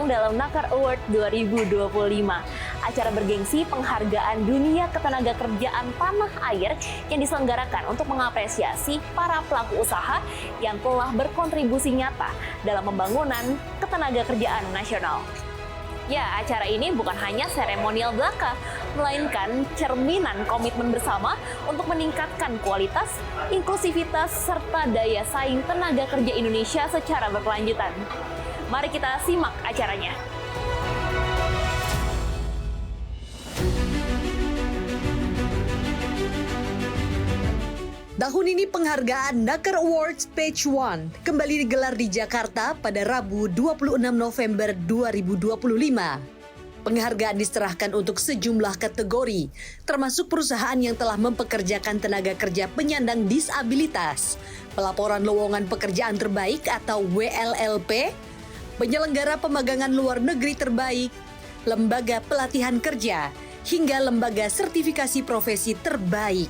bertarung dalam Nakar Award 2025. Acara bergengsi penghargaan dunia ketenagakerjaan tanah air yang diselenggarakan untuk mengapresiasi para pelaku usaha yang telah berkontribusi nyata dalam pembangunan ketenagakerjaan nasional. Ya, acara ini bukan hanya seremonial belaka, melainkan cerminan komitmen bersama untuk meningkatkan kualitas, inklusivitas, serta daya saing tenaga kerja Indonesia secara berkelanjutan. Mari kita simak acaranya. Tahun ini penghargaan Nakar Awards Page 1 kembali digelar di Jakarta pada Rabu 26 November 2025. Penghargaan diserahkan untuk sejumlah kategori, termasuk perusahaan yang telah mempekerjakan tenaga kerja penyandang disabilitas, pelaporan lowongan pekerjaan terbaik atau WLLP, penyelenggara pemagangan luar negeri terbaik, lembaga pelatihan kerja, hingga lembaga sertifikasi profesi terbaik.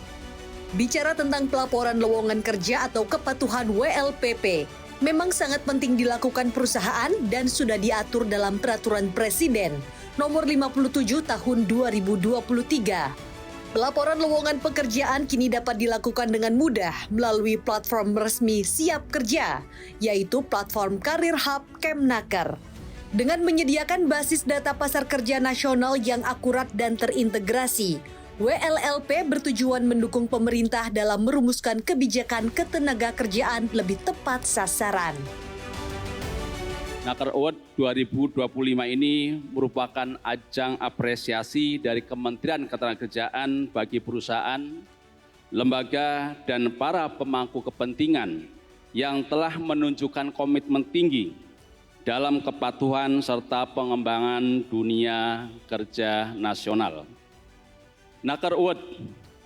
Bicara tentang pelaporan lowongan kerja atau kepatuhan WLPP, memang sangat penting dilakukan perusahaan dan sudah diatur dalam Peraturan Presiden Nomor 57 Tahun 2023. Pelaporan lowongan pekerjaan kini dapat dilakukan dengan mudah melalui platform resmi Siap Kerja, yaitu platform Karir Hub Kemnaker. Dengan menyediakan basis data pasar kerja nasional yang akurat dan terintegrasi, WLLP bertujuan mendukung pemerintah dalam merumuskan kebijakan ketenagakerjaan lebih tepat sasaran. Nakar Award 2025 ini merupakan ajang apresiasi dari Kementerian Ketenagakerjaan bagi perusahaan, lembaga, dan para pemangku kepentingan yang telah menunjukkan komitmen tinggi dalam kepatuhan serta pengembangan dunia kerja nasional. Nakar Award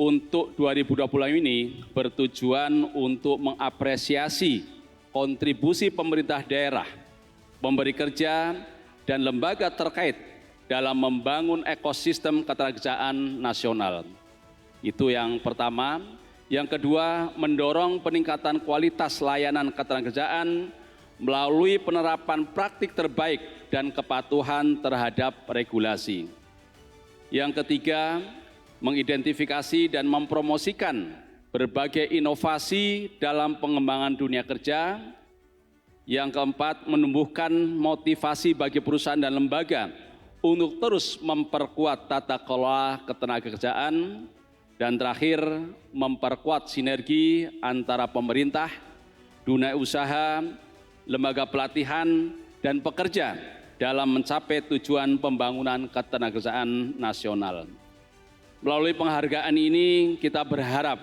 untuk 2020 ini bertujuan untuk mengapresiasi kontribusi pemerintah daerah, pemberi kerja, dan lembaga terkait dalam membangun ekosistem ketenagakerjaan nasional. Itu yang pertama. Yang kedua, mendorong peningkatan kualitas layanan ketenagakerjaan melalui penerapan praktik terbaik dan kepatuhan terhadap regulasi. Yang ketiga, mengidentifikasi dan mempromosikan berbagai inovasi dalam pengembangan dunia kerja. Yang keempat, menumbuhkan motivasi bagi perusahaan dan lembaga untuk terus memperkuat tata kelola ketenagakerjaan. Dan terakhir, memperkuat sinergi antara pemerintah, dunia usaha, lembaga pelatihan, dan pekerja dalam mencapai tujuan pembangunan ketenagakerjaan nasional. Melalui penghargaan ini kita berharap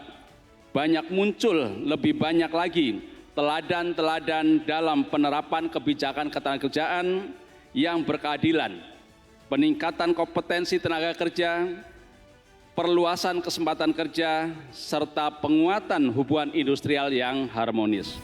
muncul lebih banyak lagi teladan-teladan dalam penerapan kebijakan ketenagakerjaan yang berkeadilan, peningkatan kompetensi tenaga kerja, perluasan kesempatan kerja, serta penguatan hubungan industrial yang harmonis.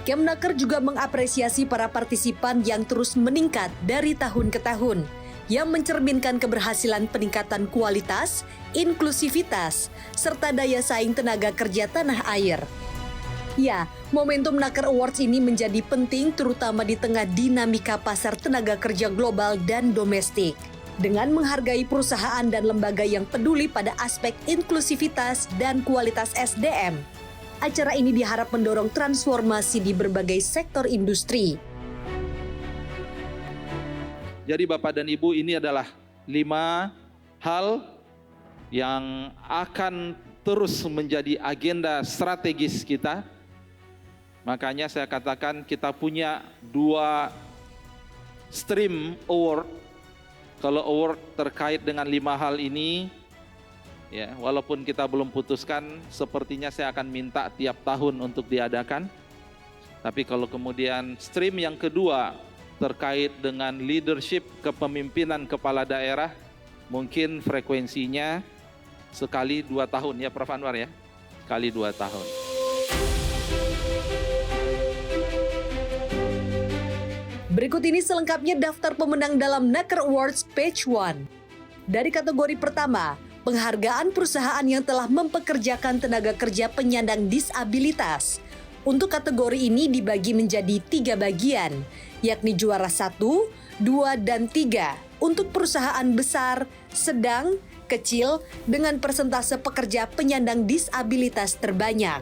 Kemnaker juga mengapresiasi para partisipan yang terus meningkat dari tahun ke tahun, yang mencerminkan keberhasilan peningkatan kualitas, inklusivitas, serta daya saing tenaga kerja tanah air. Ya, momentum Nakar Awards ini menjadi penting terutama di tengah dinamika pasar tenaga kerja global dan domestik. Dengan menghargai perusahaan dan lembaga yang peduli pada aspek inklusivitas dan kualitas SDM, acara ini diharap mendorong transformasi di berbagai sektor industri. Jadi Bapak dan Ibu, ini adalah 5 hal yang akan terus menjadi agenda strategis kita. Makanya saya katakan kita punya 2 stream award. Kalau award terkait dengan 5 hal ini, ya, walaupun kita belum putuskan, sepertinya saya akan minta tiap tahun untuk diadakan. Tapi kalau kemudian stream yang kedua terkait dengan leadership kepemimpinan kepala daerah, mungkin frekuensinya sekali 2 tahun ya Prof. Anwar ya, sekali 2 tahun. Berikut ini selengkapnya daftar pemenang dalam Nakar Awards Page 1. Dari kategori pertama, penghargaan perusahaan yang telah mempekerjakan tenaga kerja penyandang disabilitas. Untuk kategori ini dibagi menjadi 3 bagian, yakni juara 1, 2, dan 3 untuk perusahaan besar, sedang, kecil dengan persentase pekerja penyandang disabilitas terbanyak.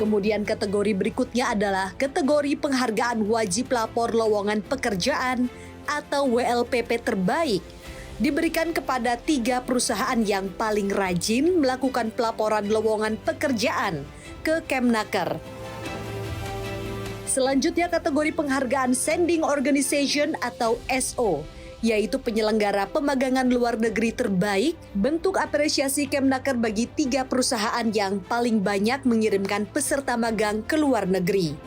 Kemudian kategori berikutnya adalah kategori penghargaan wajib lapor lowongan pekerjaan atau WLPP terbaik, diberikan kepada 3 perusahaan yang paling rajin melakukan pelaporan lowongan pekerjaan ke Kemnaker. Selanjutnya kategori penghargaan Sending Organization atau SO, yaitu penyelenggara pemagangan luar negeri terbaik, bentuk apresiasi Kemnaker bagi 3 perusahaan yang paling banyak mengirimkan peserta magang ke luar negeri.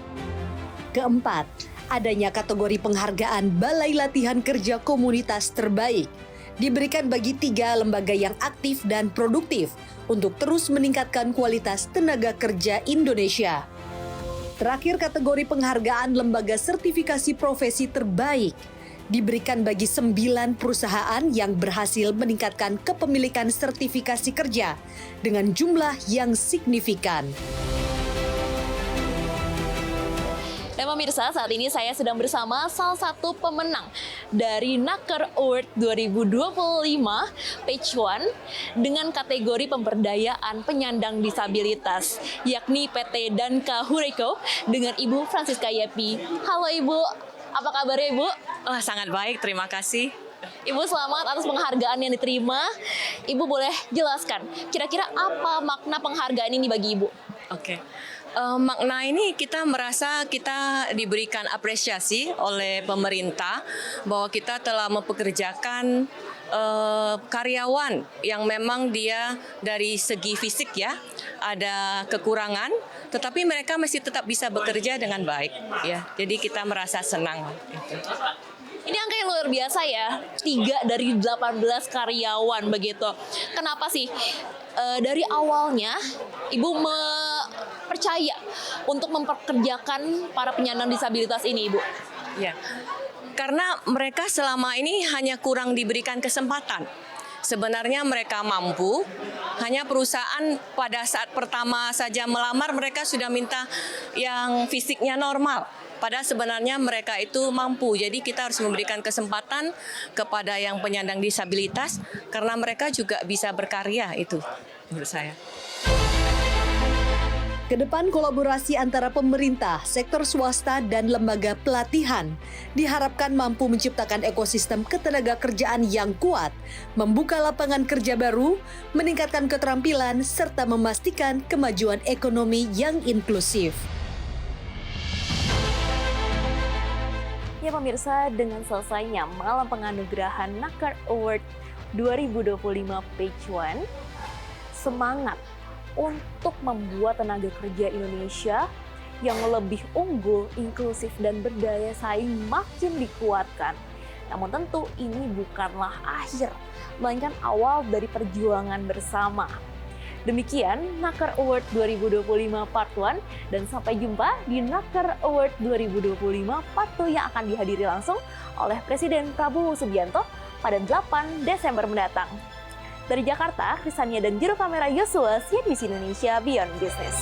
Keempat, adanya kategori penghargaan Balai Latihan Kerja Komunitas Terbaik, diberikan bagi 3 lembaga yang aktif dan produktif untuk terus meningkatkan kualitas tenaga kerja Indonesia. Terakhir, kategori penghargaan Lembaga Sertifikasi Profesi Terbaik, diberikan bagi 9 perusahaan yang berhasil meningkatkan kepemilikan sertifikasi kerja dengan jumlah yang signifikan. Dan pemirsa, saat ini saya sedang bersama salah satu pemenang dari Naker Award 2025 Page One dengan kategori pemberdayaan penyandang disabilitas, yakni PT Danka Hureko dengan Ibu Francisca Yepi. Halo Ibu, apa kabarnya Ibu? Oh, sangat baik, terima kasih. Ibu selamat atas penghargaan yang diterima. Ibu boleh jelaskan kira-kira apa makna penghargaan ini bagi Ibu? Oke. Makna ini kita merasa kita diberikan apresiasi oleh pemerintah bahwa kita telah mempekerjakan karyawan yang memang dia dari segi fisik ya ada kekurangan, tetapi mereka masih tetap bisa bekerja dengan baik ya. Jadi kita merasa senang. Ini angka yang luar biasa ya, 3 dari 18 karyawan begitu. Kenapa sih dari awalnya Ibu percaya untuk memperkerjakan para penyandang disabilitas ini, Ibu? Ya, karena mereka selama ini hanya kurang diberikan kesempatan. Sebenarnya mereka mampu, hanya perusahaan pada saat pertama saja melamar mereka sudah minta yang fisiknya normal. Padahal sebenarnya mereka itu mampu, jadi kita harus memberikan kesempatan kepada yang penyandang disabilitas karena mereka juga bisa berkarya, itu menurut saya. Kedepan kolaborasi antara pemerintah, sektor swasta, dan lembaga pelatihan diharapkan mampu menciptakan ekosistem ketenaga kerjaan yang kuat, membuka lapangan kerja baru, meningkatkan keterampilan, serta memastikan kemajuan ekonomi yang inklusif. Ya pemirsa, dengan selesainya malam penganugerahan Naker Award 2025 Page One, semangat untuk membuat tenaga kerja Indonesia yang lebih unggul, inklusif, dan berdaya saing makin dikuatkan. Namun tentu ini bukanlah akhir, melainkan awal dari perjuangan bersama. Demikian Naker Award 2025 Part 1, dan sampai jumpa di Naker Award 2025 Part 2 yang akan dihadiri langsung oleh Presiden Prabowo Subianto pada 8 Desember mendatang. Dari Jakarta, Krisania dan juru kamera Yosua, CNBC Indonesia Beyond Business.